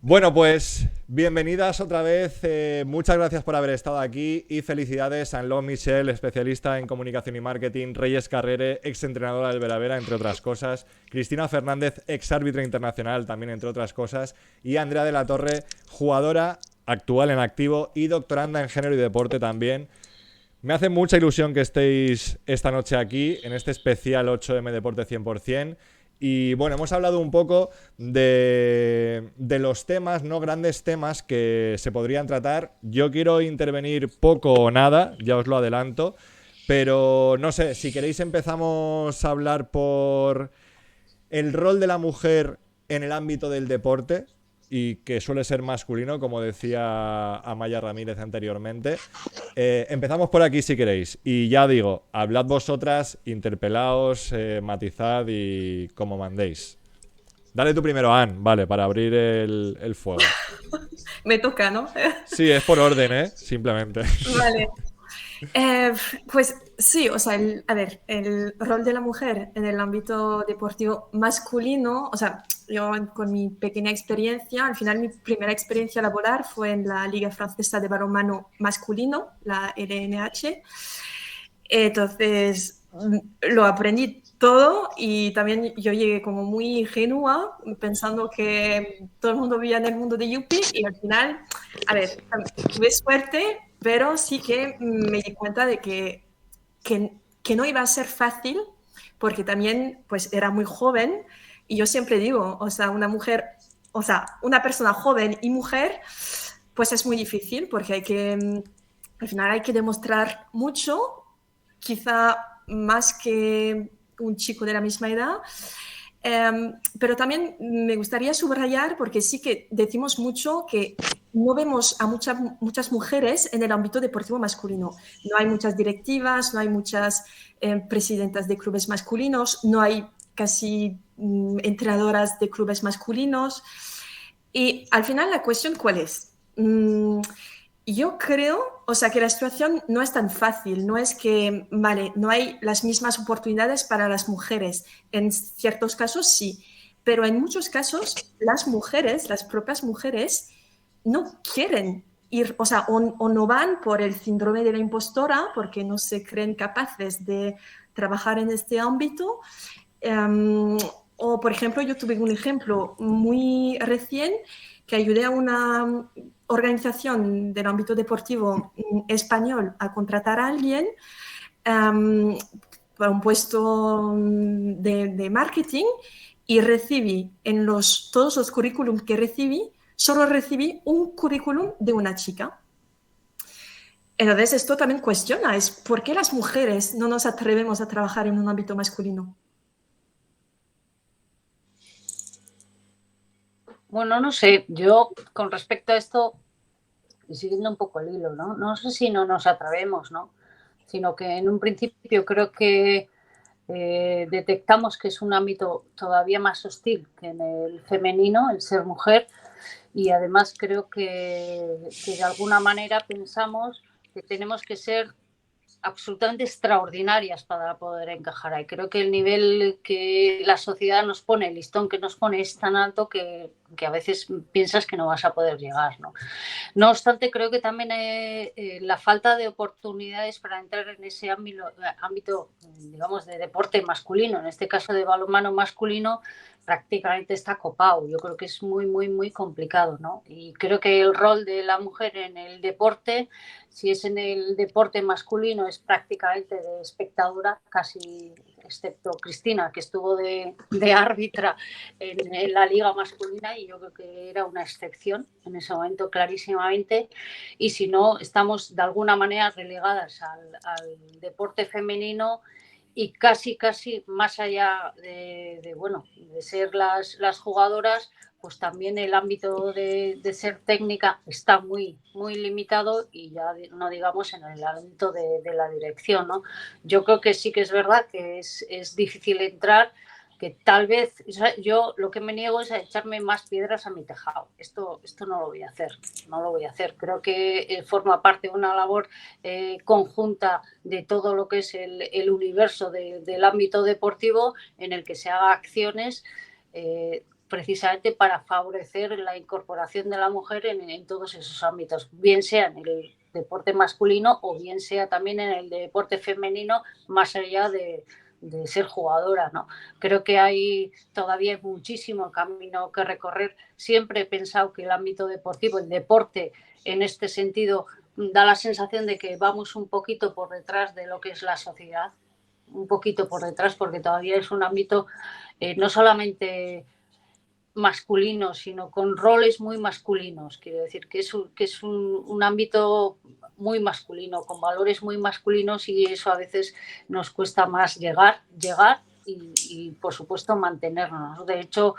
Bueno, pues bienvenidas otra vez. Muchas gracias por haber estado aquí y felicidades a Anlon Michel, especialista en comunicación y marketing, Reyes Carrere, exentrenadora del Veravera, entre otras cosas, Cristina Fernández, exárbitra internacional, también entre otras cosas, y Andrea de la Torre, jugadora actual en activo y doctoranda en género y deporte también. Me hace mucha ilusión que estéis esta noche aquí en este especial 8M Deporte 100%. Y bueno, hemos hablado un poco de los temas, no grandes temas que se podrían tratar. Yo quiero intervenir poco o nada, ya os lo adelanto. Pero no sé, si queréis empezamos a hablar por el rol de la mujer en el ámbito del deporte y que suele ser masculino, como decía Amaya Ramírez anteriormente. Empezamos por aquí si queréis. Y ya digo, hablad vosotras, interpelaos, matizad y como mandéis. Dale tú primero, Ann, vale, para abrir el fuego. Me toca, ¿no? Sí, es por orden, ¿eh? Simplemente. Vale. Eh, pues sí, o sea, a ver, el rol de la mujer en el ámbito deportivo masculino, o sea, yo con mi pequeña experiencia, al final mi primera experiencia laboral fue en la Liga Francesa de Balonmano Masculino, la LNH. Entonces, lo aprendí todo y también yo llegué como muy ingenua pensando que todo el mundo vivía en el mundo de Yuppie y al final, a ver, tuve suerte, pero sí que me di cuenta de que no iba a ser fácil porque también pues era muy joven y yo siempre digo, o sea, una mujer, o sea, una persona joven y mujer, pues es muy difícil porque hay que, al final hay que demostrar mucho, quizá más que un chico de la misma edad. Pero también me gustaría subrayar, porque sí que decimos mucho que no vemos a muchas mujeres en el ámbito deportivo masculino. No hay muchas directivas, no hay muchas presidentas de clubes masculinos, no hay casi entrenadoras de clubes masculinos. Y al final la cuestión, ¿cuál es? Yo creo, o sea, que la situación no es tan fácil, no es que, vale, no hay las mismas oportunidades para las mujeres. En ciertos casos sí, pero en muchos casos las mujeres, las propias mujeres, no quieren ir, o sea, o no van por el síndrome de la impostora, porque no se creen capaces de trabajar en este ámbito. Um, o, por ejemplo, yo tuve un ejemplo muy recién que ayudé a una organización del ámbito deportivo español a contratar a alguien um, para un puesto de marketing y recibí en todos los currículums que recibí, solo recibí un currículum de una chica. Entonces, esto también cuestiona, es por qué las mujeres no nos atrevemos a trabajar en un ámbito masculino. Bueno, no sé, yo con respecto a esto, y siguiendo un poco el hilo, ¿no? No sé si no nos atrevemos, ¿no? Sino que en un principio creo que detectamos que es un ámbito todavía más hostil que en el femenino, el ser mujer, y además creo que de alguna manera pensamos que tenemos que ser absolutamente extraordinarias para poder encajar ahí. Creo que el nivel que la sociedad nos pone, el listón que nos pone es tan alto que a veces piensas que no vas a poder llegar, ¿no? No obstante, creo que también la falta de oportunidades para entrar en ese ámbito, digamos, de deporte masculino, en este caso de balonmano masculino, prácticamente está copado. Yo creo que es muy, muy, muy complicado, ¿no? Y creo que el rol de la mujer en el deporte, si es en el deporte masculino, es prácticamente de espectadora, casi excepto Cristina, que estuvo de árbitra en la liga masculina y yo creo que era una excepción en ese momento clarísimamente, y si no, estamos de alguna manera relegadas al deporte femenino y casi, casi más allá bueno, de ser las jugadoras, pues también el ámbito de ser técnica está muy, muy limitado y ya no digamos en el ámbito de la dirección, ¿no? Yo creo que sí que es verdad que es difícil entrar, que tal vez, o sea, yo lo que me niego es a echarme más piedras a mi tejado. Esto no lo voy a hacer, no lo voy a hacer. Creo que forma parte de una labor conjunta de todo lo que es el universo del ámbito deportivo en el que se haga acciones precisamente para favorecer la incorporación de la mujer en todos esos ámbitos, bien sea en el deporte masculino o bien sea también en el deporte femenino, más allá de ser jugadora, ¿no? Creo que hay todavía muchísimo camino que recorrer. Siempre he pensado que el ámbito deportivo, el deporte, en este sentido, da la sensación de que vamos un poquito por detrás de lo que es la sociedad, un poquito por detrás, porque todavía es un ámbito no solamente masculino, sino con roles muy masculinos. Quiero decir que es un ámbito muy masculino, con valores muy masculinos, y eso a veces nos cuesta más llegar y por supuesto mantenernos. De hecho,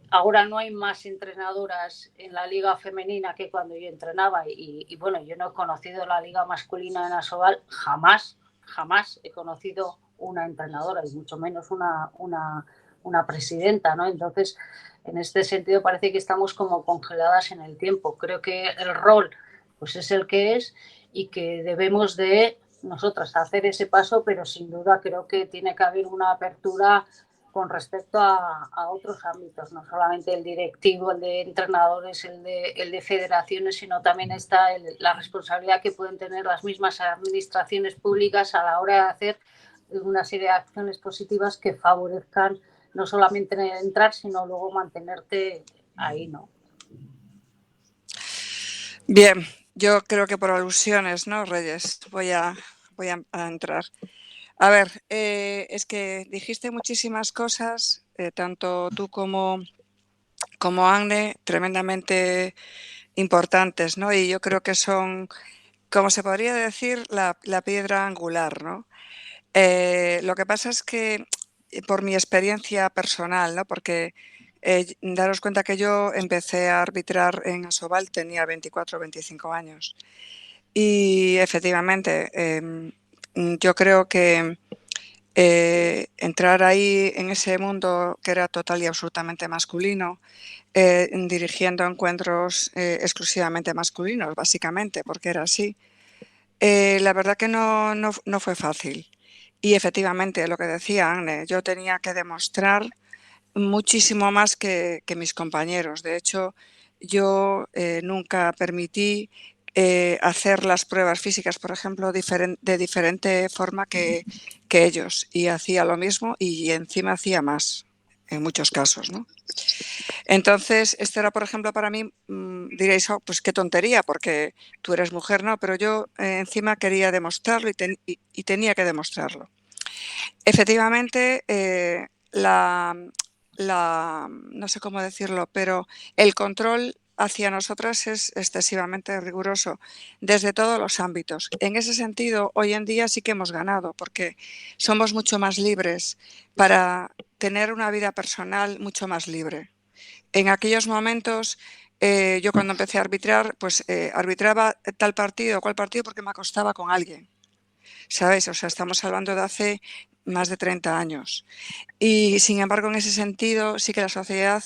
ahora no hay más entrenadoras en la liga femenina que cuando yo entrenaba, y bueno, yo no he conocido la liga masculina en Asobal, jamás he conocido una entrenadora y mucho menos una presidenta, ¿no? Entonces, en este sentido parece que estamos como congeladas en el tiempo. Creo que el rol pues es el que es, y que debemos de nosotras hacer ese paso, pero sin duda creo que tiene que haber una apertura con respecto a otros ámbitos, no solamente el directivo, el de entrenadores, el de federaciones, sino también está la responsabilidad que pueden tener las mismas administraciones públicas a la hora de hacer una serie de acciones positivas que favorezcan no solamente entrar, sino luego mantenerte ahí, ¿no? Bien, yo creo que por alusiones, ¿no, Reyes? Voy a entrar. A ver, es que dijiste muchísimas cosas, tanto tú como Agne, tremendamente importantes, ¿no? Y yo creo que son, como se podría decir, la piedra angular, ¿no? Lo que pasa es que, por mi experiencia personal, ¿no? Porque daros cuenta que yo empecé a arbitrar en Asobal, tenía 24 o 25 años. Y efectivamente, yo creo que entrar ahí en ese mundo que era total y absolutamente masculino, dirigiendo encuentros exclusivamente masculinos, básicamente, porque era así, la verdad que no fue fácil. Y efectivamente, lo que decía Agne, yo tenía que demostrar muchísimo más que mis compañeros. De hecho, yo nunca permití hacer las pruebas físicas, por ejemplo, de diferente forma que ellos. Y hacía lo mismo y encima hacía más, en muchos casos, ¿no? Entonces, esto era, por ejemplo, para mí, diréis, oh, pues qué tontería, porque tú eres mujer, ¿no? Pero yo encima quería demostrarlo y tenía que demostrarlo. Efectivamente, no sé cómo decirlo, pero el control hacia nosotras es excesivamente riguroso desde todos los ámbitos. En ese sentido, hoy en día sí que hemos ganado, porque somos mucho más libres para tener una vida personal mucho más libre. En aquellos momentos, yo cuando empecé a arbitrar, pues arbitraba tal partido o cual partido porque me acostaba con alguien, ¿sabes? O sea, estamos hablando de hace más de 30 años. Y, sin embargo, en ese sentido, sí que la sociedad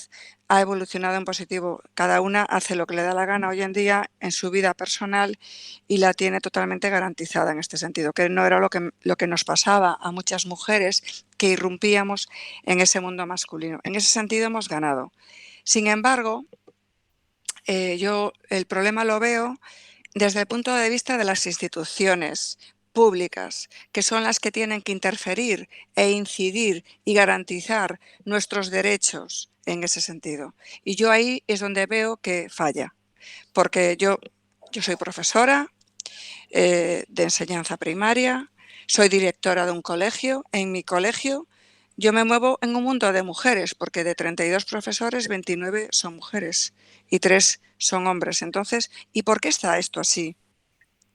ha evolucionado en positivo. Cada una hace lo que le da la gana hoy en día en su vida personal y la tiene totalmente garantizada en este sentido, que no era lo que nos pasaba a muchas mujeres que irrumpíamos en ese mundo masculino. En ese sentido hemos ganado. Sin embargo, yo el problema lo veo desde el punto de vista de las instituciones públicas, que son las que tienen que interferir e incidir y garantizar nuestros derechos en ese sentido. Y yo ahí es donde veo que falla, porque yo soy profesora de enseñanza primaria, soy directora de un colegio. En mi colegio yo me muevo en un mundo de mujeres, porque de 32 profesores, 29 son mujeres y 3 son hombres. Entonces, ¿y por qué está esto así?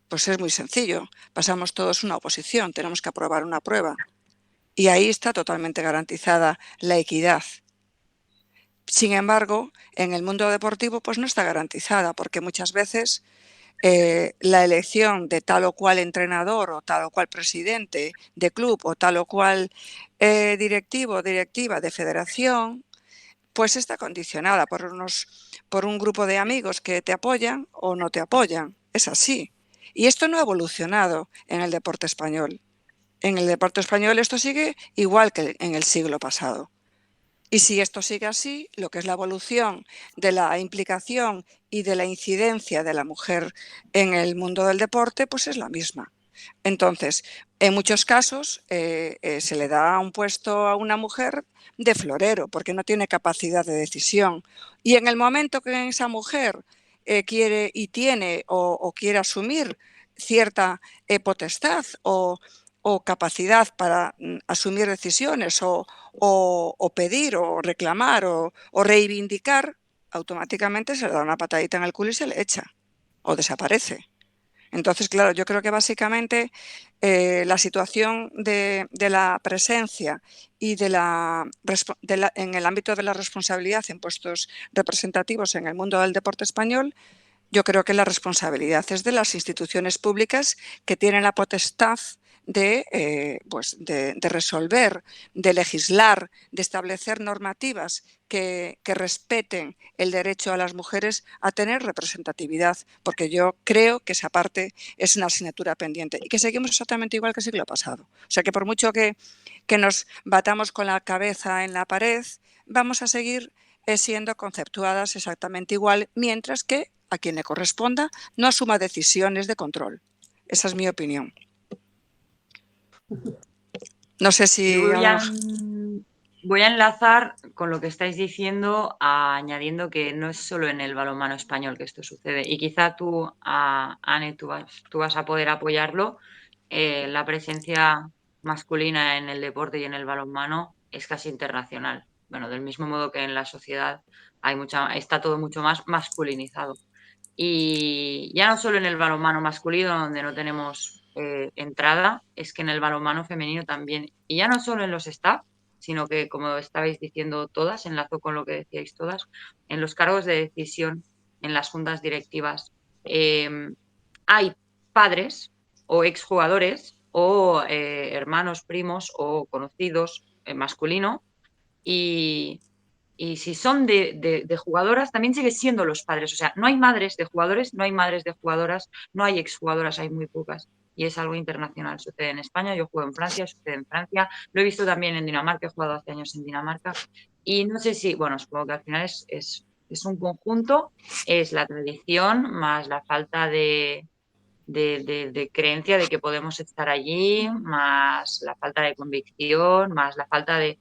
Pues es muy sencillo. Pasamos todos una oposición, tenemos que aprobar una prueba. Y ahí está totalmente garantizada la equidad. Sin embargo, en el mundo deportivo pues no está garantizada, porque muchas veces la elección de tal o cual entrenador o tal o cual presidente de club o tal o cual directivo o directiva de federación pues está condicionada por un grupo de amigos que te apoyan o no te apoyan. Es así. Y esto no ha evolucionado en el deporte español. En el deporte español esto sigue igual que en el siglo pasado. Y si esto sigue así, lo que es la evolución de la implicación y de la incidencia de la mujer en el mundo del deporte, pues es la misma. Entonces, en muchos casos se le da un puesto a una mujer de florero porque no tiene capacidad de decisión. Y en el momento que esa mujer quiere y tiene o quiere asumir cierta potestad o capacidad para asumir decisiones o pedir o reclamar o reivindicar, automáticamente se le da una patadita en el culo y se le echa o desaparece. Entonces, claro, yo creo que básicamente la situación de la presencia y en el ámbito de la responsabilidad en puestos representativos en el mundo del deporte español, yo creo que la responsabilidad es de las instituciones públicas que tienen la potestad de resolver, de legislar, de establecer normativas que respeten el derecho a las mujeres a tener representatividad, porque yo creo que esa parte es una asignatura pendiente y que seguimos exactamente igual que el siglo pasado. O sea que por mucho que nos batamos con la cabeza en la pared, vamos a seguir siendo conceptuadas exactamente igual, mientras que a quien le corresponda no asuma decisiones de control. Esa es mi opinión. No sé si... Yo voy a enlazar con lo que estáis diciendo, añadiendo que no es solo en el balonmano español que esto sucede. Y quizá tú, Anne, tú vas a poder apoyarlo. La presencia masculina en el deporte y en el balonmano es casi internacional. Bueno, del mismo modo que en la sociedad está todo mucho más masculinizado. Y ya no solo en el balonmano masculino, donde no tenemos entrada, es que en el balonmano femenino también. Y ya no solo en los staff, sino que, como estabais diciendo todas, enlazo con lo que decíais todas, en los cargos de decisión, en las juntas directivas, hay padres o exjugadores o hermanos, primos o conocidos masculino y si son de jugadoras, también sigue siendo los padres. O sea, no hay madres de jugadores, no hay madres de jugadoras, no hay exjugadoras, hay muy pocas. Y es algo internacional. Sucede en España, yo juego en Francia, sucede en Francia. Lo he visto también en Dinamarca, he jugado hace años en Dinamarca. Y no sé si, bueno, supongo que al final es un conjunto, es la tradición más la falta de creencia de que podemos estar allí, más la falta de convicción, más la falta de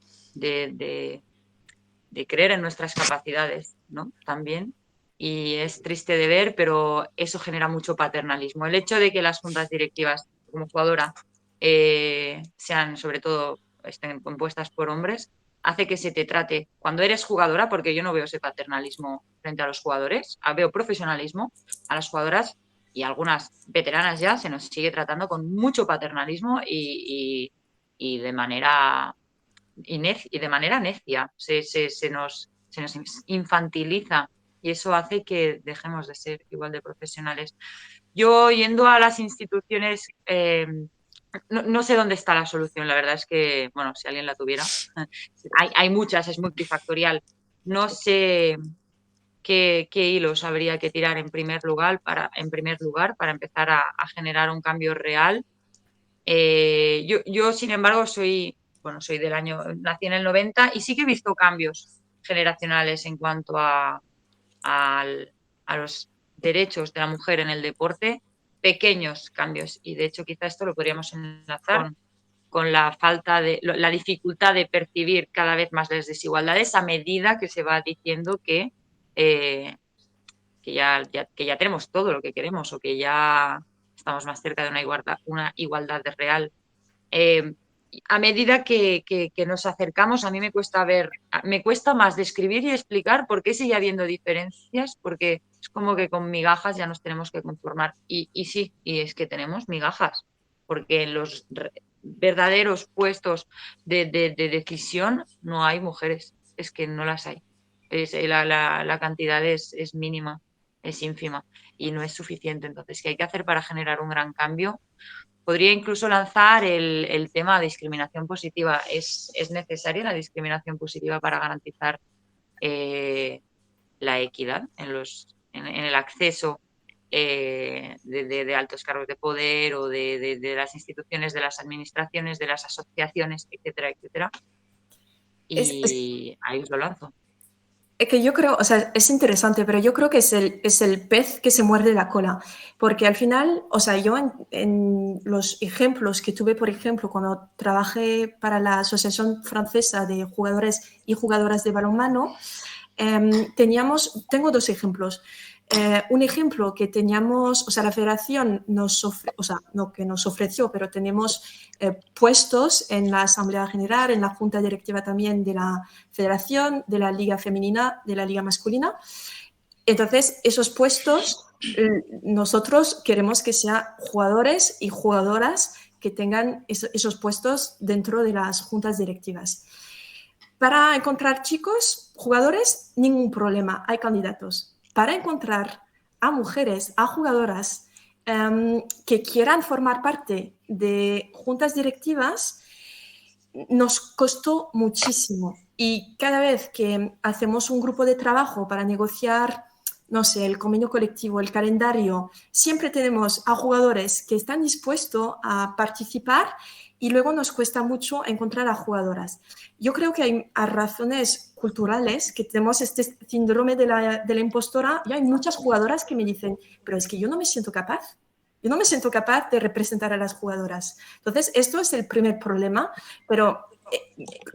creer en nuestras capacidades, ¿no? También. Y es triste de ver, pero eso genera mucho paternalismo. El hecho de que las juntas directivas, como jugadora, sean sobre todo, estén compuestas por hombres, hace que se te trate, cuando eres jugadora, porque yo no veo ese paternalismo frente a los jugadores, veo profesionalismo, a las jugadoras y algunas veteranas ya se nos sigue tratando con mucho paternalismo y de manera y de manera necia, se nos infantiliza y eso hace que dejemos de ser igual de profesionales. Yo, yendo a las instituciones, no sé dónde está la solución, la verdad es que, bueno, si alguien la tuviera, hay muchas, es multifactorial. No sé qué hilos habría que tirar en primer lugar para empezar a generar un cambio real. Yo, sin embargo, soy del año, nací en el 90 y sí que he visto cambios generacionales en cuanto a los derechos de la mujer en el deporte, pequeños cambios. Y de hecho, quizá esto lo podríamos enlazar con la falta la dificultad de percibir cada vez más las desigualdades a medida que se va diciendo eh, que ya tenemos todo lo que queremos o que ya estamos más cerca de una igualdad real. A medida que nos acercamos, a mí me cuesta más describir y explicar por qué sigue habiendo diferencias, porque es como que con migajas ya nos tenemos que conformar. Y sí, y es que tenemos migajas, porque en los verdaderos puestos de decisión no hay mujeres, es que no las hay. La cantidad es mínima, es ínfima y no es suficiente. Entonces, ¿qué hay que hacer para generar un gran cambio? Podría incluso lanzar el tema de discriminación positiva. ¿Es necesaria la discriminación positiva para garantizar la equidad en el acceso de altos cargos de poder o de las instituciones, de las administraciones, de las asociaciones, etcétera, etcétera? y ahí os lo lanzo. Es que yo creo, o sea, es interesante, pero yo creo que es el pez que se muerde la cola, porque al final, o sea, yo en los ejemplos que tuve, por ejemplo, cuando trabajé para la Asociación Francesa de Jugadores y Jugadoras de Balonmano, tengo dos ejemplos. Un ejemplo que teníamos, o sea, la federación o sea, no que nos ofreció, pero tenemos puestos en la Asamblea General, en la Junta Directiva también de la federación, de la Liga Femenina, de la Liga Masculina. Entonces, esos puestos, nosotros queremos que sean jugadores y jugadoras que tengan esos puestos dentro de las juntas directivas. Para encontrar chicos, jugadores, ningún problema, hay candidatos. Para encontrar a mujeres, a jugadoras que quieran formar parte de juntas directivas, nos costó muchísimo. Y cada vez que hacemos un grupo de trabajo para negociar, no sé, el convenio colectivo, el calendario, siempre tenemos a jugadores que están dispuestos a participar y luego nos cuesta mucho encontrar a jugadoras. Yo creo que hay razones culturales que tenemos este síndrome de la impostora. Y hay muchas jugadoras que me dicen, pero es que yo no me siento capaz. Yo no me siento capaz de representar a las jugadoras. Entonces, esto es el primer problema, pero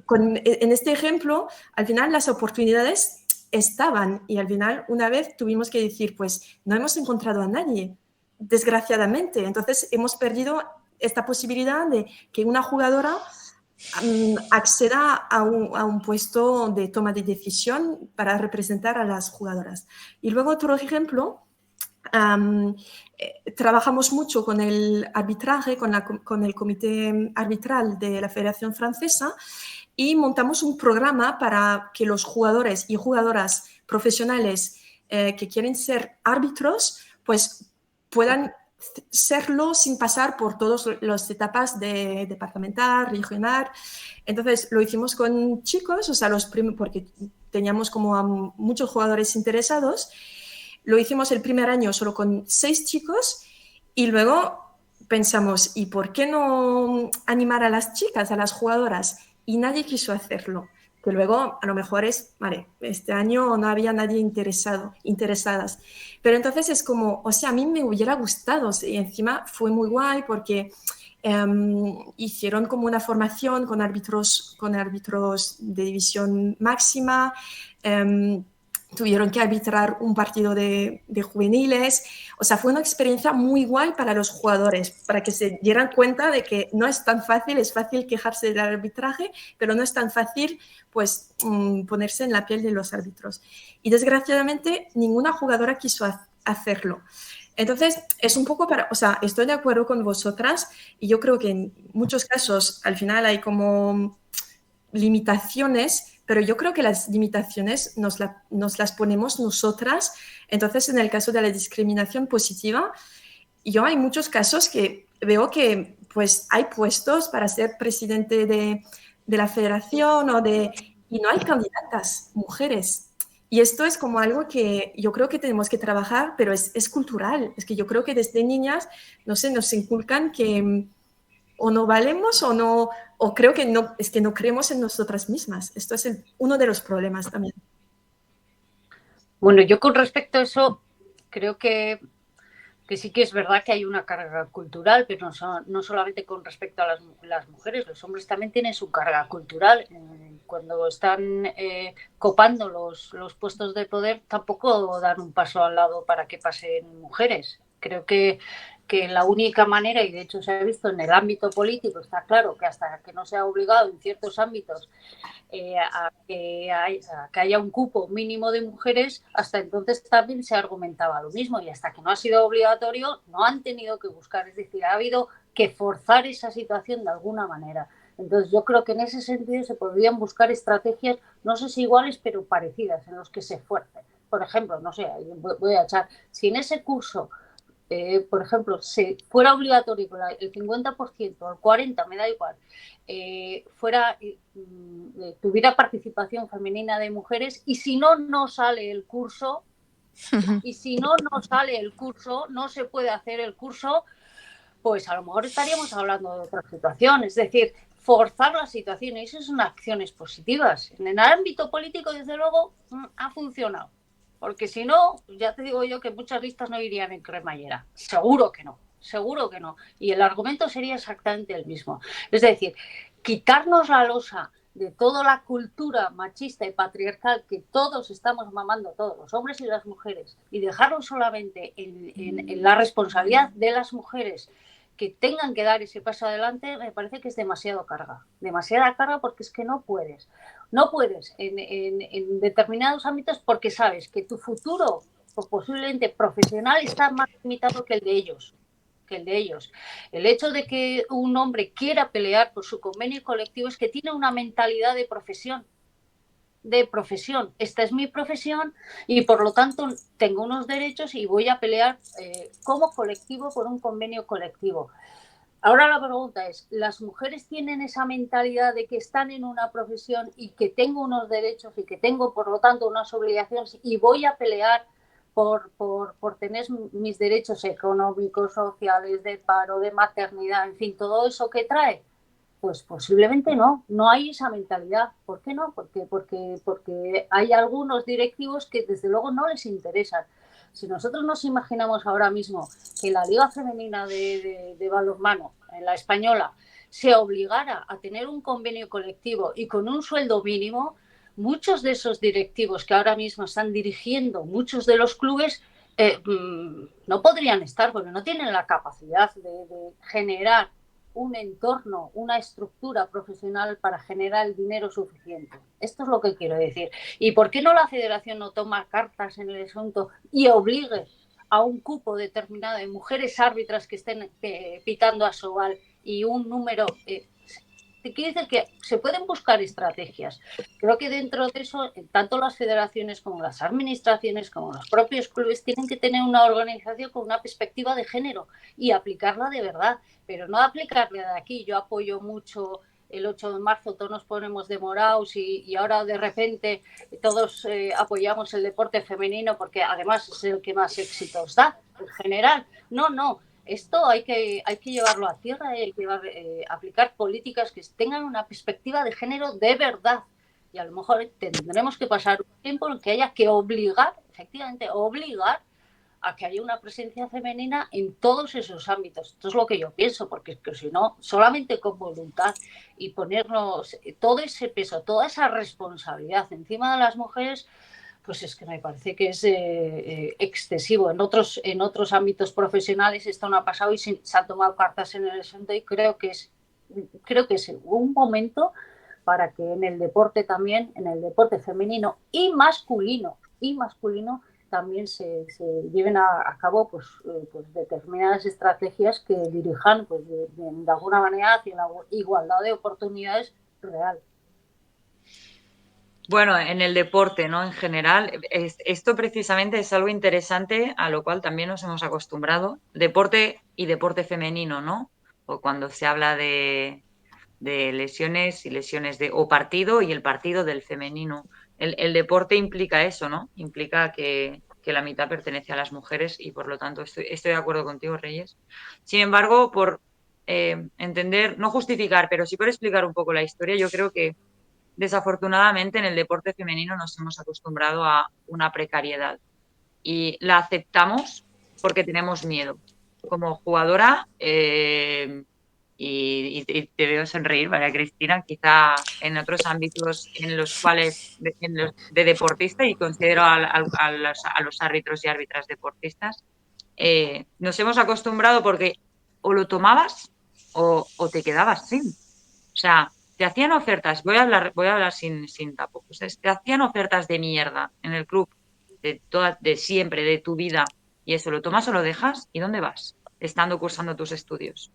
en este ejemplo, al final las oportunidades estaban y al final una vez tuvimos que decir, pues no hemos encontrado a nadie, desgraciadamente. Entonces, hemos perdido esta posibilidad de que una jugadora acceda a un puesto de toma de decisión para representar a las jugadoras. Y luego otro ejemplo, trabajamos mucho con el arbitraje, con el comité arbitral de la Federación Francesa y montamos un programa para que los jugadores y jugadoras profesionales que quieren ser árbitros pues puedan serlo sin pasar por todas las etapas de departamental, regional. Entonces lo hicimos con chicos, o sea, porque teníamos como a muchos jugadores interesados. Lo hicimos el primer año solo con 6 chicos y luego pensamos, ¿y por qué no animar a las chicas, a las jugadoras? Y nadie quiso hacerlo. Que luego a lo mejor vale, este año no había nadie interesadas. Pero entonces es como, o sea, a mí me hubiera gustado y encima fue muy guay porque hicieron como una formación con árbitros de división máxima, tuvieron que arbitrar un partido de juveniles. O sea, fue una experiencia muy guay para los jugadores, para que se dieran cuenta de que no es tan fácil, es fácil quejarse del arbitraje, pero no es tan fácil pues ponerse en la piel de los árbitros. Y desgraciadamente ninguna jugadora quiso hacerlo. Entonces, es un poco o sea, estoy de acuerdo con vosotras y yo creo que en muchos casos al final hay como limitaciones, pero yo creo que las limitaciones nos las ponemos nosotras. Entonces, en el caso de la discriminación positiva, yo hay muchos casos que veo que pues hay puestos para ser presidente de la federación y no hay candidatas mujeres. Y esto es como algo que yo creo que tenemos que trabajar, pero es cultural. Es que yo creo que desde niñas, no sé, nos inculcan que o no valemos o no, o creo que no, es que no creemos en nosotras mismas. Esto es uno de los problemas también. Bueno, yo con respecto a eso creo que sí que es verdad que hay una carga cultural, pero no solamente con respecto a las mujeres, los hombres también tienen su carga cultural. Cuando están copando los puestos de poder, tampoco dan un paso al lado para que pasen mujeres. Creo que la única manera, y de hecho se ha visto en el ámbito político, está claro que hasta que no sea obligado en ciertos ámbitos a que haya un cupo mínimo de mujeres, hasta entonces también se argumentaba lo mismo y hasta que no ha sido obligatorio no han tenido que buscar, es decir, ha habido que forzar esa situación de alguna manera. Entonces yo creo que en ese sentido se podrían buscar estrategias, no sé si iguales, pero parecidas, en los que se esfuercen. Por ejemplo, no sé, voy a echar, si en ese curso por ejemplo, si fuera obligatorio el 50% o el 40%, me da igual, tuviera participación femenina de mujeres y si no sale el curso, no se puede hacer el curso, pues a lo mejor estaríamos hablando de otra situación. Es decir, forzar la situación, y esas son acciones positivas. En el ámbito político, desde luego, ha funcionado, porque si no, ya te digo yo que muchas listas no irían en cremallera, seguro que no, y el argumento sería exactamente el mismo. Es decir, quitarnos la losa de toda la cultura machista y patriarcal que todos estamos mamando, todos los hombres y las mujeres, y dejarlo solamente en la responsabilidad de las mujeres que tengan que dar ese paso adelante, me parece que es demasiada carga, porque es que no puedes en determinados ámbitos, porque sabes que tu futuro posiblemente profesional está más limitado que el de ellos. El hecho de que un hombre quiera pelear por su convenio colectivo es que tiene una mentalidad de profesión. Esta es mi profesión y por lo tanto tengo unos derechos y voy a pelear como colectivo por un convenio colectivo. Ahora la pregunta es, ¿las mujeres tienen esa mentalidad de que están en una profesión y que tengo unos derechos y que tengo por lo tanto unas obligaciones y voy a pelear por tener mis derechos económicos, sociales, de paro, de maternidad, en fin, todo eso que trae? Pues posiblemente no hay esa mentalidad. ¿Por qué no? Porque hay algunos directivos que desde luego no les interesan. Si nosotros nos imaginamos ahora mismo que la Liga Femenina de Balonmano, en la española, se obligara a tener un convenio colectivo y con un sueldo mínimo, muchos de esos directivos que ahora mismo están dirigiendo muchos de los clubes no podrían estar porque no tienen la capacidad de generar un entorno, una estructura profesional para generar el dinero suficiente. Esto es lo que quiero decir. ¿Y por qué no la federación no toma cartas en el asunto y obligue a un cupo determinado de mujeres árbitras que estén pitando a Sobal y un número? Te quiero decir que se pueden buscar estrategias. Creo que dentro de eso, tanto las federaciones como las administraciones, como los propios clubes, tienen que tener una organización con una perspectiva de género y aplicarla de verdad, pero no aplicarla de aquí. Yo apoyo mucho el 8 de marzo, todos nos ponemos de moraos y ahora de repente todos apoyamos el deporte femenino porque además es el que más éxitos da en general. No. Esto hay que llevarlo a tierra y hay que aplicar políticas que tengan una perspectiva de género de verdad. Y a lo mejor tendremos que pasar un tiempo en que haya que efectivamente obligar a que haya una presencia femenina en todos esos ámbitos. Esto es lo que yo pienso, porque es que si no, solamente con voluntad y ponernos todo ese peso, toda esa responsabilidad encima de las mujeres, pues es que me parece que es excesivo. En otros ámbitos profesionales esto no ha pasado y se han tomado cartas en el asunto y creo que es un momento para que en el deporte también, en el deporte femenino y masculino, también se lleven a cabo pues determinadas estrategias que dirijan pues, de alguna manera hacia la igualdad de oportunidades real. Bueno, en el deporte, ¿no? En general, esto precisamente es algo interesante a lo cual también nos hemos acostumbrado. Deporte y deporte femenino, ¿no? O cuando se habla de lesiones y lesiones o partido y el partido del femenino. El deporte implica eso, ¿no? Implica que la mitad pertenece a las mujeres y por lo tanto estoy de acuerdo contigo, Reyes. Sin embargo, por entender, no justificar, pero sí por explicar un poco la historia, yo creo que desafortunadamente en el deporte femenino nos hemos acostumbrado a una precariedad y la aceptamos porque tenemos miedo. Como jugadora, y te veo sonreír, María Cristina, quizá en otros ámbitos en los cuales de deportista, y considero a los árbitros y árbitras deportistas, nos hemos acostumbrado porque o lo tomabas o te quedabas sin. O sea, te hacían ofertas, voy a hablar sin tapujos, te hacían ofertas de mierda en el club de siempre, de tu vida, y eso lo tomas o lo dejas, ¿y dónde vas? Estando cursando tus estudios.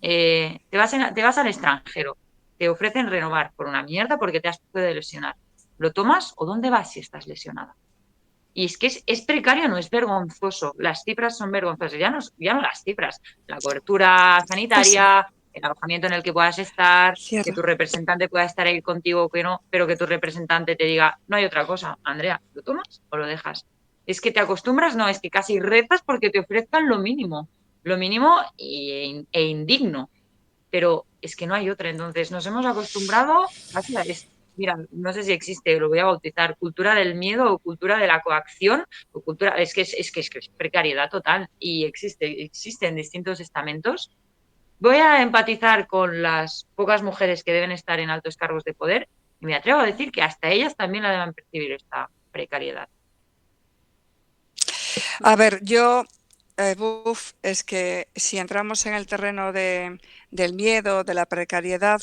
Te vas al extranjero, te ofrecen renovar por una mierda porque te has podido lesionar. ¿Lo tomas o dónde vas si estás lesionada? Y es que es precario, no es vergonzoso. Las cifras son vergonzosas. Ya no las cifras. La cobertura sanitaria, el alojamiento en el que puedas estar, que tu representante pueda estar ahí contigo o que no, pero que tu representante te diga, no hay otra cosa. Andrea, ¿lo tomas o lo dejas? Es que te acostumbras, no, es que casi rezas porque te ofrezcan lo mínimo e indigno. pero es que no hay otra. Entonces nos hemos acostumbrado mira, no sé si existe, lo voy a bautizar, cultura del miedo o cultura de la coacción, o cultura, es precariedad total y existen distintos estamentos. Voy a empatizar con las pocas mujeres que deben estar en altos cargos de poder y me atrevo a decir que hasta ellas también la deben percibir esta precariedad. A ver, es que si entramos en el terreno del miedo, de la precariedad,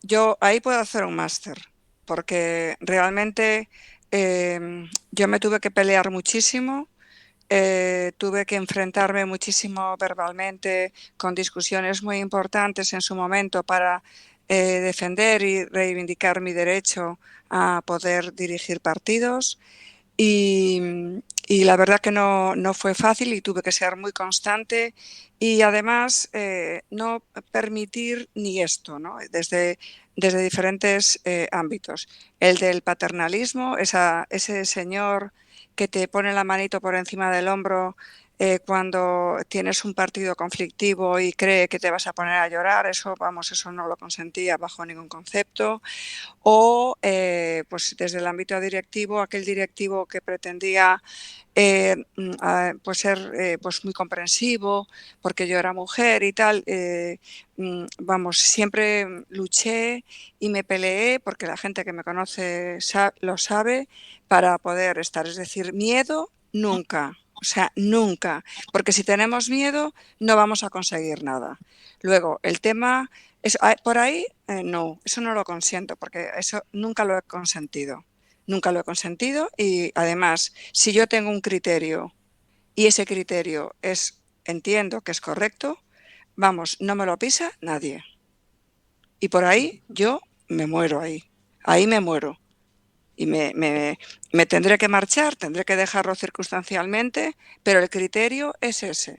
yo ahí puedo hacer un máster, porque realmente yo me tuve que pelear muchísimo, tuve que enfrentarme muchísimo verbalmente con discusiones muy importantes en su momento para defender y reivindicar mi derecho a poder dirigir partidos. Y la verdad que no fue fácil y tuve que ser muy constante y además no permitir ni esto, ¿no? Desde diferentes ámbitos. El del paternalismo, ese señor que te pone la manito por encima del hombro cuando tienes un partido conflictivo y cree que te vas a poner a llorar, eso no lo consentía bajo ningún concepto. O pues desde el ámbito directivo, aquel directivo que pretendía pues ser pues muy comprensivo porque yo era mujer y tal, siempre luché y me peleé, porque la gente que me conoce lo sabe, para poder estar, es decir, miedo nunca. O sea, nunca, porque si tenemos miedo no vamos a conseguir nada. Luego, el tema por ahí, no, eso no lo consiento, porque eso nunca lo he consentido. Nunca lo he consentido y además, si yo tengo un criterio y ese criterio entiendo que es correcto, vamos, no me lo pisa nadie. Y por ahí yo me muero ahí me muero. Y me tendré que marchar, tendré que dejarlo circunstancialmente, pero el criterio es ese.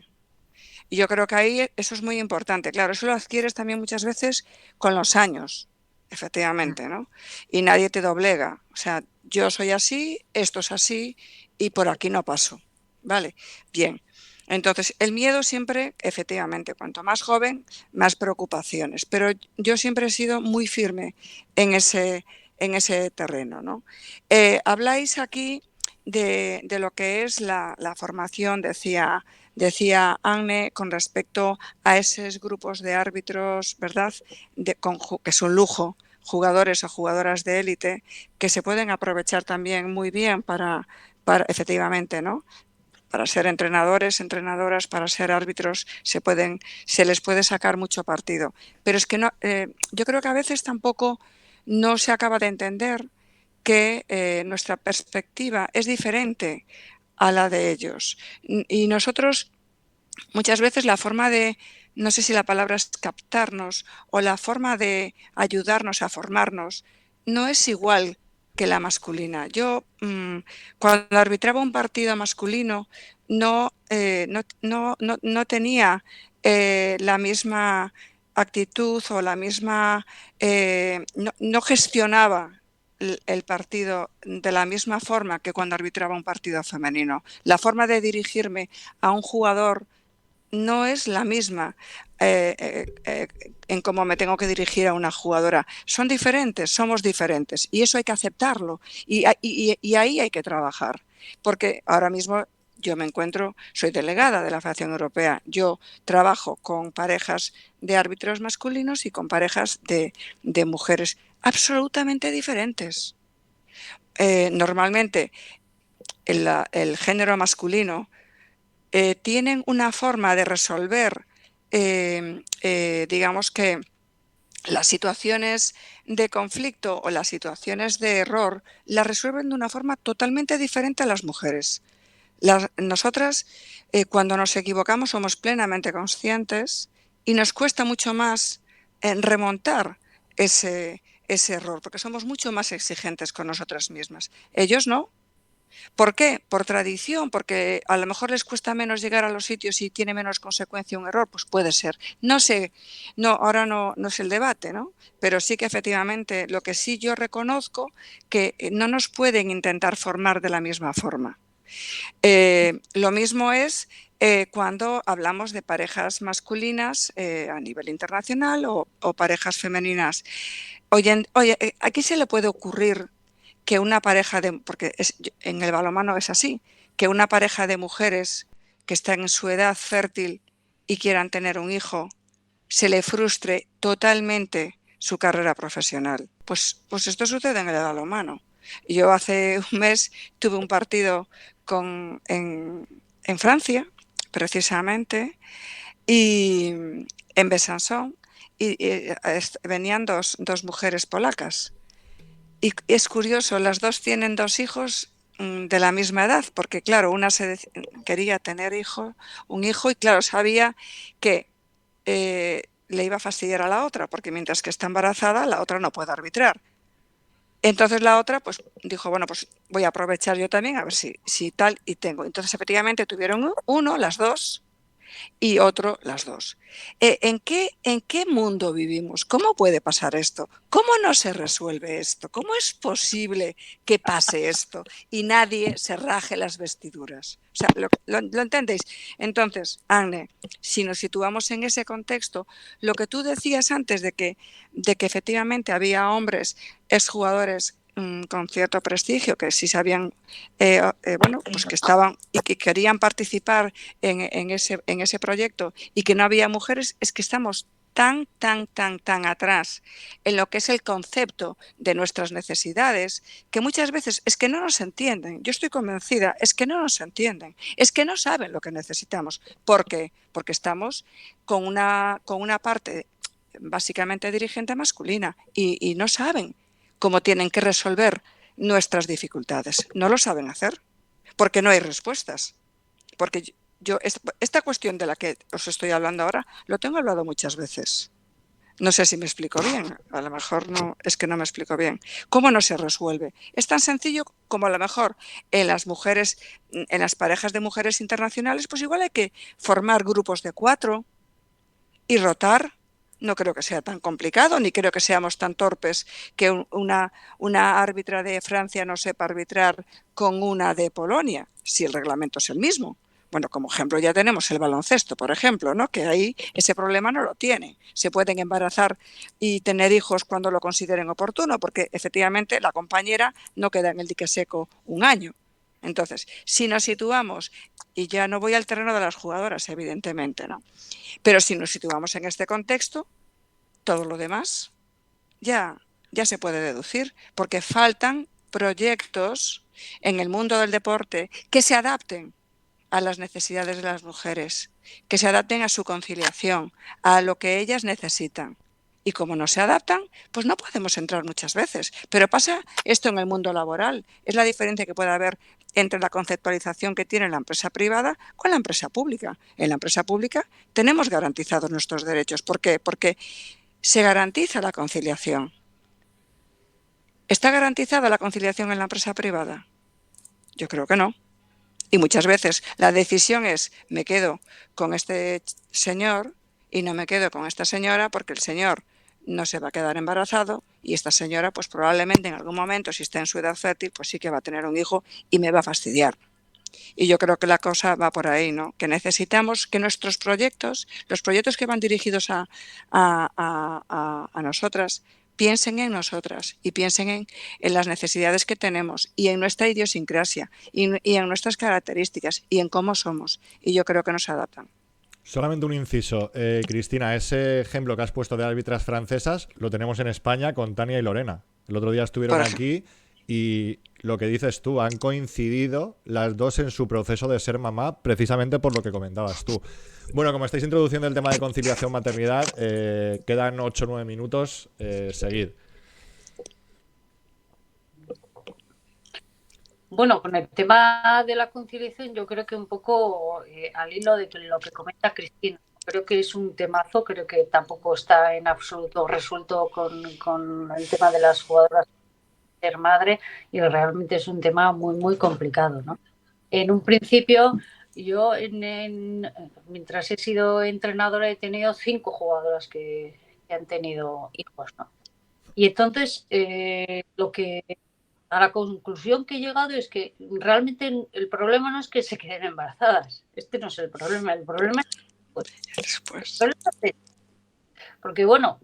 Y yo creo que ahí eso es muy importante. Claro, eso lo adquieres también muchas veces con los años, efectivamente, ¿no? Y nadie te doblega. O sea, yo soy así, esto es así y por aquí no paso. ¿Vale? Bien. Entonces, el miedo siempre, efectivamente, cuanto más joven, más preocupaciones. Pero yo siempre he sido muy firme en ese terreno, ¿no? Habláis aquí de lo que es la formación, decía Anne, con respecto a esos grupos de árbitros, ¿verdad?, que es un lujo, jugadores o jugadoras de élite, que se pueden aprovechar también muy bien para efectivamente, ¿no?, para ser entrenadores, entrenadoras, para ser árbitros, se les puede sacar mucho partido. Pero es que yo creo que a veces tampoco no se acaba de entender que nuestra perspectiva es diferente a la de ellos. Y nosotros, muchas veces, la forma de, no sé si la palabra es captarnos, o la forma de ayudarnos a formarnos, no es igual que la masculina. Yo, cuando arbitraba un partido masculino, no tenía la misma actitud o la misma... no gestionaba el partido de la misma forma que cuando arbitraba un partido femenino. La forma de dirigirme a un jugador no es la misma en cómo me tengo que dirigir a una jugadora. Son diferentes, somos diferentes y eso hay que aceptarlo y ahí hay que trabajar, porque ahora mismo yo soy delegada de la Federación Europea, yo trabajo con parejas de árbitros masculinos y con parejas de mujeres absolutamente diferentes. Normalmente el género masculino tienen una forma de resolver, digamos que las situaciones de conflicto o las situaciones de error, las resuelven de una forma totalmente diferente a las mujeres. Nosotras, cuando nos equivocamos, somos plenamente conscientes y nos cuesta mucho más remontar ese error, porque somos mucho más exigentes con nosotras mismas. Ellos no. ¿Por qué? Por tradición, porque a lo mejor les cuesta menos llegar a los sitios y tiene menos consecuencia un error, pues puede ser. No sé, ahora no es el debate, ¿no? Pero sí que efectivamente lo que sí yo reconozco que no nos pueden intentar formar de la misma forma. Lo mismo es cuando hablamos de parejas masculinas a nivel internacional o parejas femeninas. Oye, ¿a quién se le puede ocurrir que una pareja porque en el balonmano es así, que una pareja de mujeres que están en su edad fértil y quieran tener un hijo, se le frustre totalmente su carrera profesional? Pues esto sucede en el balonmano. Yo hace un mes tuve un partido en Francia, precisamente, y en Besançon, y venían dos mujeres polacas. Y es curioso, las dos tienen 2 hijos de la misma edad, porque claro, una quería tener un hijo y claro, sabía que le iba a fastidiar a la otra, porque mientras que está embarazada, la otra no puede arbitrar. Entonces la otra pues dijo, bueno, pues voy a aprovechar yo también a ver si tal y tengo. Entonces efectivamente tuvieron uno, las dos, y otro, las dos. ¿En qué mundo vivimos? ¿Cómo puede pasar esto? ¿Cómo no se resuelve esto? ¿Cómo es posible que pase esto y nadie se raje las vestiduras? O sea, ¿lo entendéis? Entonces, Agne, si nos situamos en ese contexto, lo que tú decías antes de que efectivamente había hombres exjugadores con cierto prestigio, que sí sabían, bueno, pues que estaban y que querían participar en ese proyecto y que no había mujeres, es que estamos tan atrás en lo que es el concepto de nuestras necesidades, que muchas veces es que no nos entienden. Yo estoy convencida, es que no nos entienden, es que no saben lo que necesitamos. ¿Por qué? Porque estamos con una parte básicamente dirigente masculina y no saben cómo tienen que resolver nuestras dificultades. No lo saben hacer, porque no hay respuestas. Porque yo esta cuestión de la que os estoy hablando ahora, lo tengo hablado muchas veces. No sé si me explico bien, a lo mejor no, es que no me explico bien. ¿Cómo no se resuelve? Es tan sencillo como a lo mejor en las mujeres, en las parejas de mujeres internacionales, pues igual hay que formar grupos de 4 y rotar. No creo que sea tan complicado, ni creo que seamos tan torpes que una árbitra de Francia no sepa arbitrar con una de Polonia, si el reglamento es el mismo. Bueno, como ejemplo ya tenemos el baloncesto, por ejemplo, ¿no? Que ahí ese problema no lo tiene. Se pueden embarazar y tener hijos cuando lo consideren oportuno, porque efectivamente la compañera no queda en el dique seco un año. Entonces, si nos situamos, y ya no voy al terreno de las jugadoras, evidentemente, ¿no? Pero si nos situamos en este contexto, todo lo demás ya se puede deducir, porque faltan proyectos en el mundo del deporte que se adapten a las necesidades de las mujeres, que se adapten a su conciliación, a lo que ellas necesitan. Y como no se adaptan, pues no podemos entrar muchas veces. Pero pasa esto en el mundo laboral. Es la diferencia que puede haber entre la conceptualización que tiene la empresa privada con la empresa pública. En la empresa pública tenemos garantizados nuestros derechos. ¿Por qué? Porque se garantiza la conciliación. ¿Está garantizada la conciliación en la empresa privada? Yo creo que no. Y muchas veces la decisión es, me quedo con este señor y no me quedo con esta señora porque el señor no se va a quedar embarazado y esta señora pues probablemente en algún momento, si está en su edad fértil, pues sí que va a tener un hijo y me va a fastidiar. Y yo creo que la cosa va por ahí, ¿no? Que necesitamos que nuestros proyectos, los proyectos que van dirigidos a nosotras, piensen en nosotras y piensen en las necesidades que tenemos y en nuestra idiosincrasia y en nuestras características y en cómo somos. Y yo creo que nos adaptan. Solamente un inciso, Cristina, ese ejemplo que has puesto de árbitras francesas lo tenemos en España con Tania y Lorena. El otro día estuvieron aquí y lo que dices tú, han coincidido las dos en su proceso de ser mamá, precisamente por lo que comentabas tú. Bueno, como estáis introduciendo el tema de conciliación maternidad, quedan 8 o 9 minutos, seguid. Bueno, con el tema de la conciliación, yo creo que un poco al hilo de lo que comenta Cristina, creo que es un temazo, creo que tampoco está en absoluto resuelto con el tema de las jugadoras de ser madre y realmente es un tema muy complicado, ¿no? En un principio, yo mientras he sido entrenadora he tenido 5 jugadoras que han tenido hijos, ¿no? Y entonces lo que a la conclusión que he llegado es que realmente el problema no es que se queden embarazadas. Este no es el problema. El problema es porque, bueno,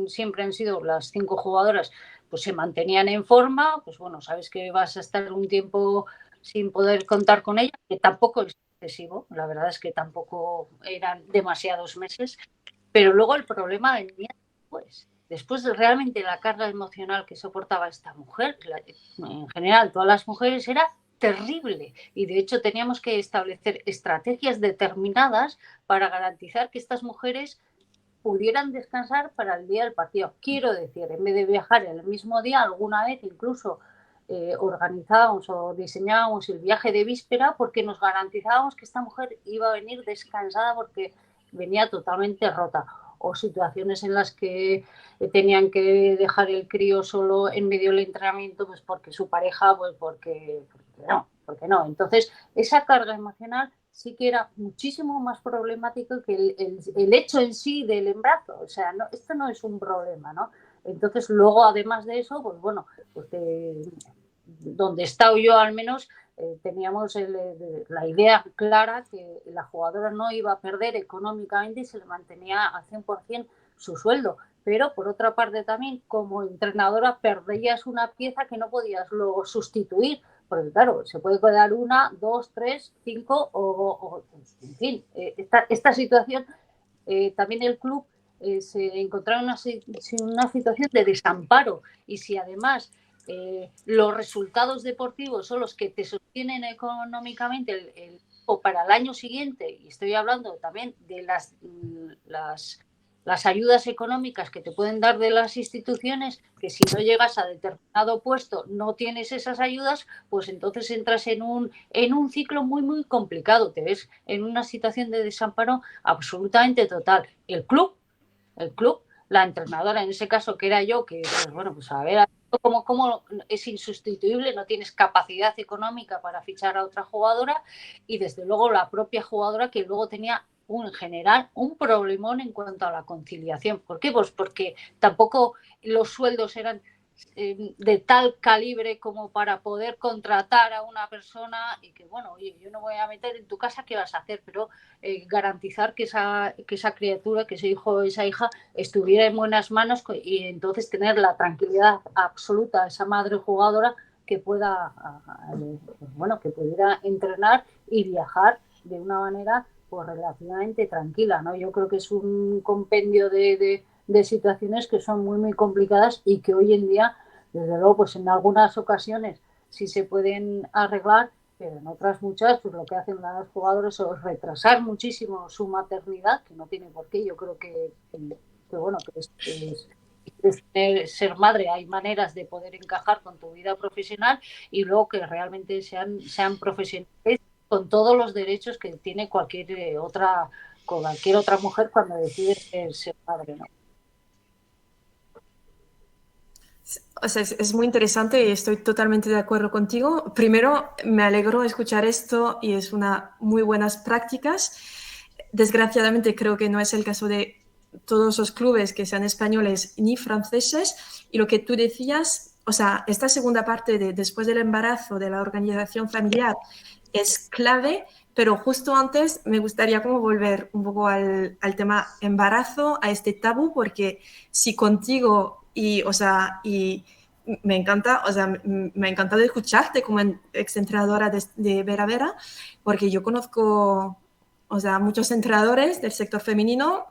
siempre han sido las 5 jugadoras, pues se mantenían en forma, pues bueno, sabes que vas a estar un tiempo sin poder contar con ellas, que tampoco es excesivo, la verdad es que tampoco eran demasiados meses, pero luego el problema venía después de realmente la carga emocional que soportaba esta mujer, en general todas las mujeres, era terrible, y de hecho teníamos que establecer estrategias determinadas para garantizar que estas mujeres pudieran descansar para el día del partido. Quiero decir, en vez de viajar el mismo día, alguna vez incluso organizábamos o diseñábamos el viaje de víspera porque nos garantizábamos que esta mujer iba a venir descansada porque venía totalmente rota. O situaciones en las que tenían que dejar el crío solo en medio del entrenamiento, pues porque su pareja, pues porque no. Entonces, esa carga emocional sí que era muchísimo más problemático que el hecho en sí del embarazo. O sea, esto no es un problema, ¿no? Entonces, luego, además de eso, pues bueno, donde he estado yo al menos, teníamos la idea clara que la jugadora no iba a perder económicamente y se le mantenía al 100% su sueldo. Pero, por otra parte, también, como entrenadora, perdías una pieza que no podías luego sustituir. Porque claro, se puede quedar 1, 2, 3, 5 o en fin, esta situación también el club se encontraba en una situación de desamparo, y si además los resultados deportivos son los que te sostienen económicamente o para el año siguiente, y estoy hablando también de las ayudas económicas que te pueden dar de las instituciones, que si no llegas a determinado puesto no tienes esas ayudas, pues entonces entras en un ciclo muy, muy complicado. Te ves en una situación de desamparo absolutamente total. El club, la entrenadora, en ese caso que era yo, que pues bueno, pues a ver cómo es insustituible, no tienes capacidad económica para fichar a otra jugadora, y desde luego la propia jugadora, que luego tenía en general un problemón en cuanto a la conciliación. ¿Por qué? Pues porque tampoco los sueldos eran de tal calibre como para poder contratar a una persona y que, bueno, oye, yo no voy a meter en tu casa, ¿qué vas a hacer? Pero garantizar que esa criatura, que ese hijo o esa hija estuviera en buenas manos, y entonces tener la tranquilidad absoluta a esa madre jugadora que pueda, que pudiera entrenar y viajar de una manera pues relativamente tranquila, ¿no? Yo creo que es un compendio de situaciones que son muy, muy complicadas y que hoy en día, desde luego, pues en algunas ocasiones sí se pueden arreglar, pero en otras muchas, pues lo que hacen los jugadores es retrasar muchísimo su maternidad, que no tiene por qué. Yo creo que ser madre, hay maneras de poder encajar con tu vida profesional, y luego que realmente sean profesionales con todos los derechos que tiene cualquier otra mujer cuando decide ser madre, ¿no? O sea, es muy interesante y estoy totalmente de acuerdo contigo. Primero, me alegro escuchar esto y es una muy buenas prácticas. Desgraciadamente, creo que no es el caso de todos los clubes que sean españoles ni franceses. Y lo que tú decías, o sea, esta segunda parte de después del embarazo, de la organización familiar, es clave, pero justo antes me gustaría como volver un poco al tema embarazo, a este tabú, porque si contigo y me encanta, o sea, me ha encantado escucharte como exentrenadora de Vera Vera, porque yo conozco, o sea, muchos entrenadores del sector femenino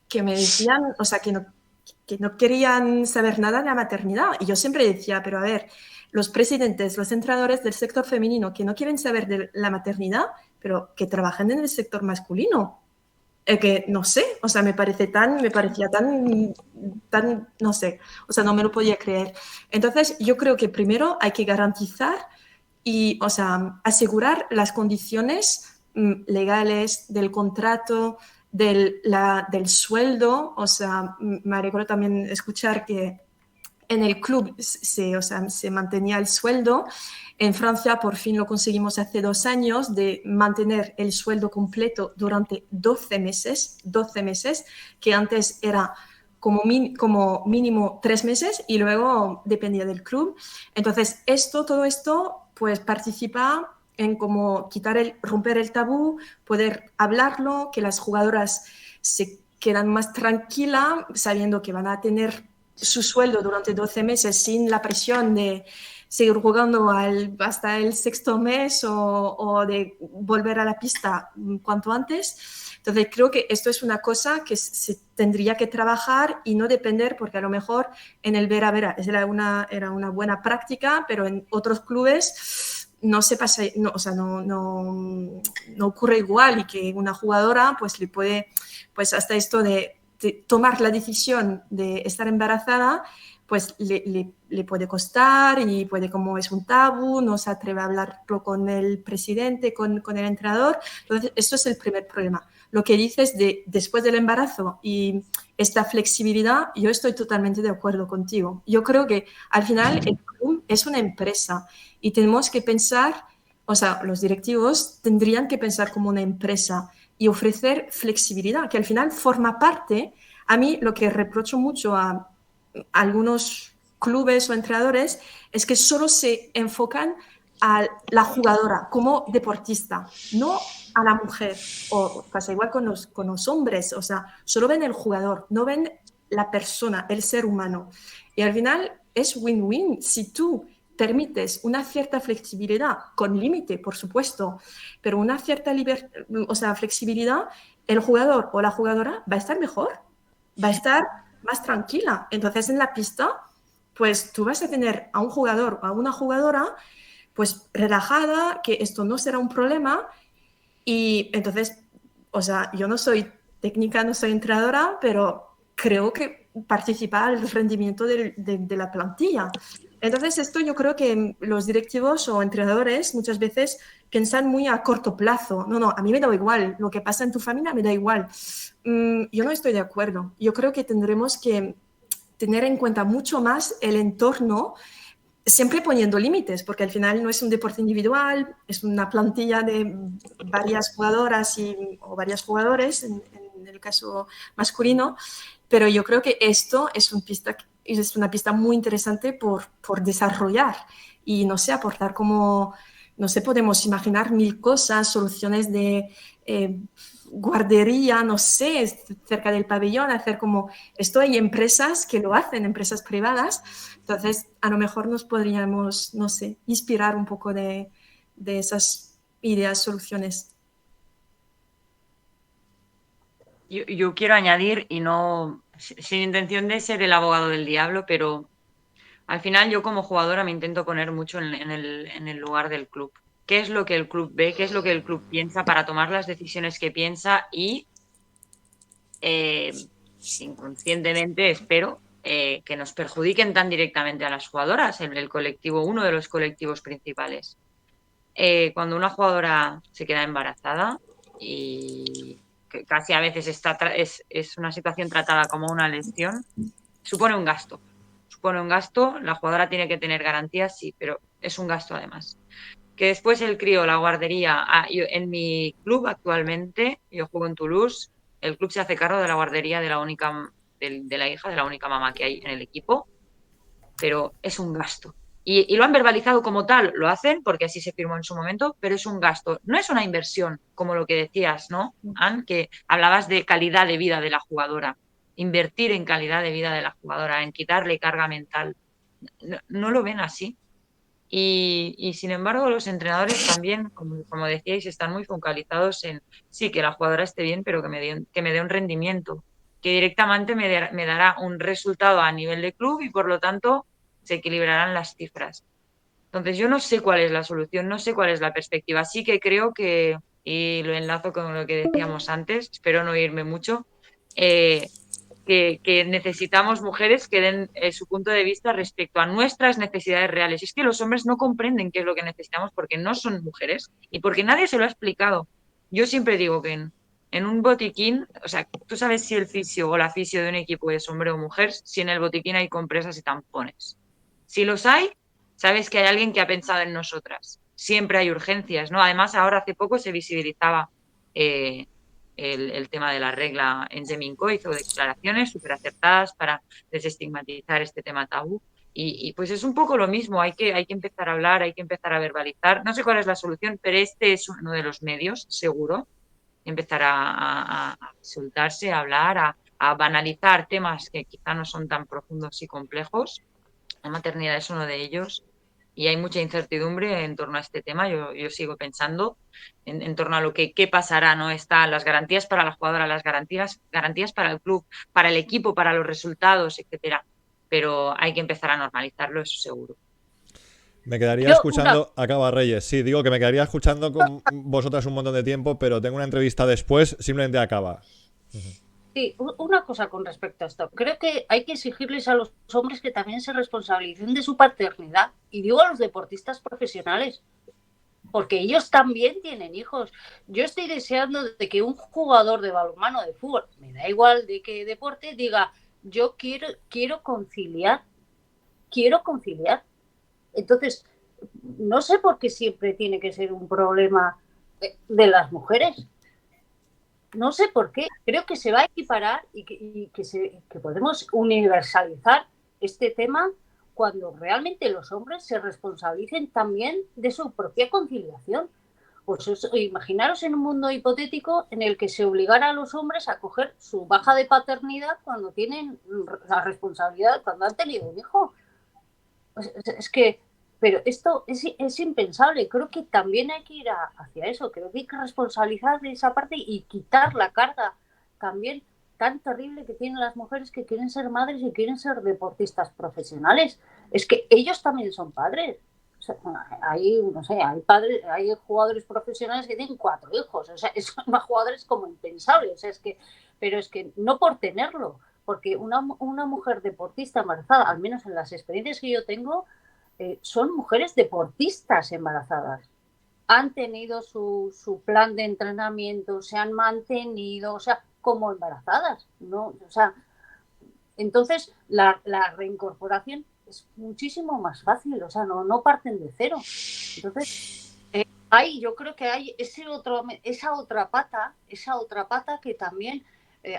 que me decían, o sea, que no querían saber nada de la maternidad. Y yo siempre decía, pero a ver, los presidentes, los entrenadores del sector femenino que no quieren saber de la maternidad, pero que trabajan en el sector masculino. Que no sé, o sea, me parecía tan, no sé, o sea, no me lo podía creer. Entonces, yo creo que primero hay que garantizar y, o sea, asegurar las condiciones legales del contrato, del sueldo. O sea, me alegro también escuchar que en el club se mantenía el sueldo. En Francia por fin lo conseguimos hace 2 años, de mantener el sueldo completo durante 12 meses, que antes era como mínimo 3 meses y luego dependía del club. Entonces, todo esto, pues participa en como romper el tabú, poder hablarlo, que las jugadoras se quedan más tranquilas sabiendo que van a tener su sueldo durante 12 meses sin la presión de seguir jugando hasta el 6.º mes o de volver a la pista cuanto antes. Entonces creo que esto es una cosa que se tendría que trabajar y no depender, porque a lo mejor en el Vera Vera era una buena práctica, pero en otros clubes no se pasa, o sea, no ocurre igual, y que una jugadora pues le puede, pues hasta esto de tomar la decisión de estar embarazada, pues le puede costar, y puede, como es un tabú, no se atreve a hablarlo con el presidente, con el entrenador. Entonces, esto es el primer problema. Lo que dices de después del embarazo y esta flexibilidad, yo estoy totalmente de acuerdo contigo. Yo creo que al final el club es una empresa y tenemos que pensar, o sea, los directivos tendrían que pensar como una empresa y ofrecer flexibilidad, que al final forma parte. A mí lo que reprocho mucho a algunos clubes o entrenadores es que solo se enfocan a la jugadora como deportista, no a la mujer. O pasa igual con los hombres, o sea, solo ven el jugador, no ven la persona, el ser humano. Y al final es win-win si tú permites una cierta flexibilidad, con límite, por supuesto, pero una cierta flexibilidad, el jugador o la jugadora va a estar mejor, va a estar más tranquila. Entonces, en la pista, pues tú vas a tener a un jugador o a una jugadora pues relajada, que esto no será un problema. Y entonces, o sea, yo no soy técnica, no soy entrenadora, pero creo que participa al rendimiento de la plantilla. Entonces, esto yo creo que los directivos o entrenadores muchas veces piensan muy a corto plazo. No, a mí me da igual, lo que pasa en tu familia me da igual. Yo no estoy de acuerdo. Yo creo que tendremos que tener en cuenta mucho más el entorno, siempre poniendo límites, porque al final no es un deporte individual, es una plantilla de varias jugadoras o varios jugadores, en el caso masculino, pero yo creo que esto es una pista muy interesante por desarrollar y, no sé, aportar como, no sé, podemos imaginar 1000 cosas, soluciones de guardería, no sé, cerca del pabellón, hacer como esto. Hay empresas que lo hacen, empresas privadas. Entonces, a lo mejor nos podríamos, no sé, inspirar un poco de esas ideas, soluciones. Yo quiero añadir, y no sin intención de ser el abogado del diablo, pero al final yo como jugadora me intento poner mucho en el lugar del club. ¿Qué es lo que el club ve? ¿Qué es lo que el club piensa para tomar las decisiones que piensa? Y inconscientemente espero que nos perjudiquen tan directamente a las jugadoras, el colectivo, uno de los colectivos principales. Cuando una jugadora se queda embarazada y que casi a veces es una situación tratada como una lesión, supone un gasto. La jugadora tiene que tener garantías, sí, pero es un gasto además. Que después el crío, la guardería, en mi club actualmente, yo juego en Toulouse, el club se hace cargo de la guardería de la hija de la única mamá que hay en el equipo, pero es un gasto. Y lo han verbalizado como tal, lo hacen porque así se firmó en su momento, pero es un gasto, no es una inversión, como lo que decías, ¿no, Anne? Que hablabas de calidad de vida de la jugadora, invertir en calidad de vida de la jugadora, en quitarle carga mental. No lo ven así. Y sin embargo, los entrenadores también, como decíais, están muy focalizados en sí, que la jugadora esté bien, pero que me dé un rendimiento, que directamente me dará un resultado a nivel de club y por lo tanto se equilibrarán las cifras. Entonces, yo no sé cuál es la solución, no sé cuál es la perspectiva. Sí que creo que, y lo enlazo con lo que decíamos antes, espero no irme mucho, que necesitamos mujeres que den su punto de vista respecto a nuestras necesidades reales. Es que los hombres no comprenden qué es lo que necesitamos porque no son mujeres y porque nadie se lo ha explicado. Yo siempre digo que en un botiquín, o sea, tú sabes si el fisio o la fisio de un equipo es hombre o mujer, si en el botiquín hay compresas y tampones. Si los hay, sabes que hay alguien que ha pensado en nosotras. Siempre hay urgencias, ¿no? Además, ahora hace poco se visibilizaba el tema de la regla en Geminco, hizo declaraciones súper acertadas para desestigmatizar este tema tabú. Y pues es un poco lo mismo, hay que empezar a hablar, hay que empezar a verbalizar. No sé cuál es la solución, pero este es uno de los medios, seguro. Empezar a soltarse, a hablar, a banalizar temas que quizá no son tan profundos y complejos. La maternidad es uno de ellos y hay mucha incertidumbre en torno a este tema. Yo sigo pensando en torno a lo que qué pasará, ¿no? Están las garantías para la jugadora, las garantías para el club, para el equipo, para los resultados, etcétera. Pero hay que empezar a normalizarlo, eso seguro. Me quedaría escuchando. Acaba Reyes. Sí, digo que me quedaría escuchando con vosotras un montón de tiempo, pero tengo una entrevista después. Simplemente acaba. Sí, una cosa con respecto a esto. Creo que hay que exigirles a los hombres que también se responsabilicen de su paternidad. Y digo a los deportistas profesionales, porque ellos también tienen hijos. Yo estoy deseando de que un jugador de balonmano, de fútbol, me da igual de qué deporte, diga, yo quiero conciliar. Entonces, no sé por qué siempre tiene que ser un problema de las mujeres. No sé por qué. Creo que se va a equiparar y que podemos universalizar este tema cuando realmente los hombres se responsabilicen también de su propia conciliación. Pues imaginaros en un mundo hipotético en el que se obligara a los hombres a coger su baja de paternidad cuando tienen la responsabilidad, cuando han tenido un hijo. Pues es que, pero esto es impensable. Creo que también hay que ir hacia eso. Creo que hay que responsabilizar de esa parte y quitar la carga también tan terrible que tienen las mujeres que quieren ser madres y quieren ser deportistas profesionales. Es que ellos también son padres. O sea, no sé, hay padres, hay jugadores profesionales que tienen 4 hijos. O sea, son más jugadores como impensables. O sea, pero es que no por tenerlo, porque una mujer deportista embarazada, al menos en las experiencias que yo tengo, son mujeres deportistas embarazadas. Han tenido su plan de entrenamiento, se han mantenido, o sea, como embarazadas, ¿no? O sea, entonces la reincorporación es muchísimo más fácil, o sea, no parten de cero. Entonces, yo creo que hay esa otra pata que también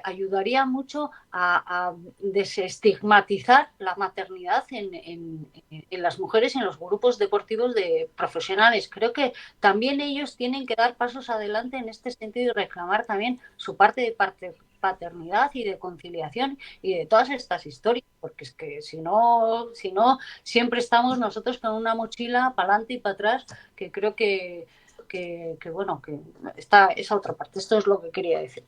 ayudaría mucho a desestigmatizar la maternidad en las mujeres en los grupos deportivos de profesionales. Creo que también ellos tienen que dar pasos adelante en este sentido y reclamar también su parte de paternidad y de conciliación y de todas estas historias, porque es que si no siempre estamos nosotros con una mochila para adelante y para atrás, que creo que bueno, que está esa otra parte. Esto es lo que quería decir.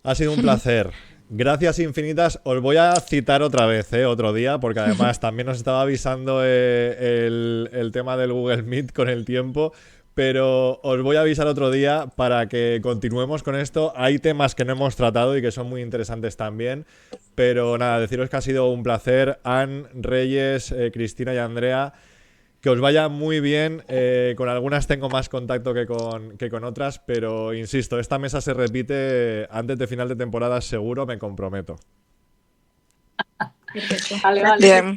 Ha sido un placer. Gracias infinitas. Os voy a citar otra vez, otro día, porque además también nos estaba avisando el tema del Google Meet con el tiempo, pero os voy a avisar otro día para que continuemos con esto. Hay temas que no hemos tratado y que son muy interesantes también, pero nada, deciros que ha sido un placer. Anne, Reyes, Cristina y Andrea. Que os vaya muy bien. Con algunas tengo más contacto que con otras, pero insisto, esta mesa se repite antes de final de temporada, seguro, me comprometo. Vale. Bien.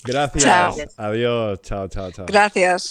Gracias. Chao. Adiós. Chao. Gracias.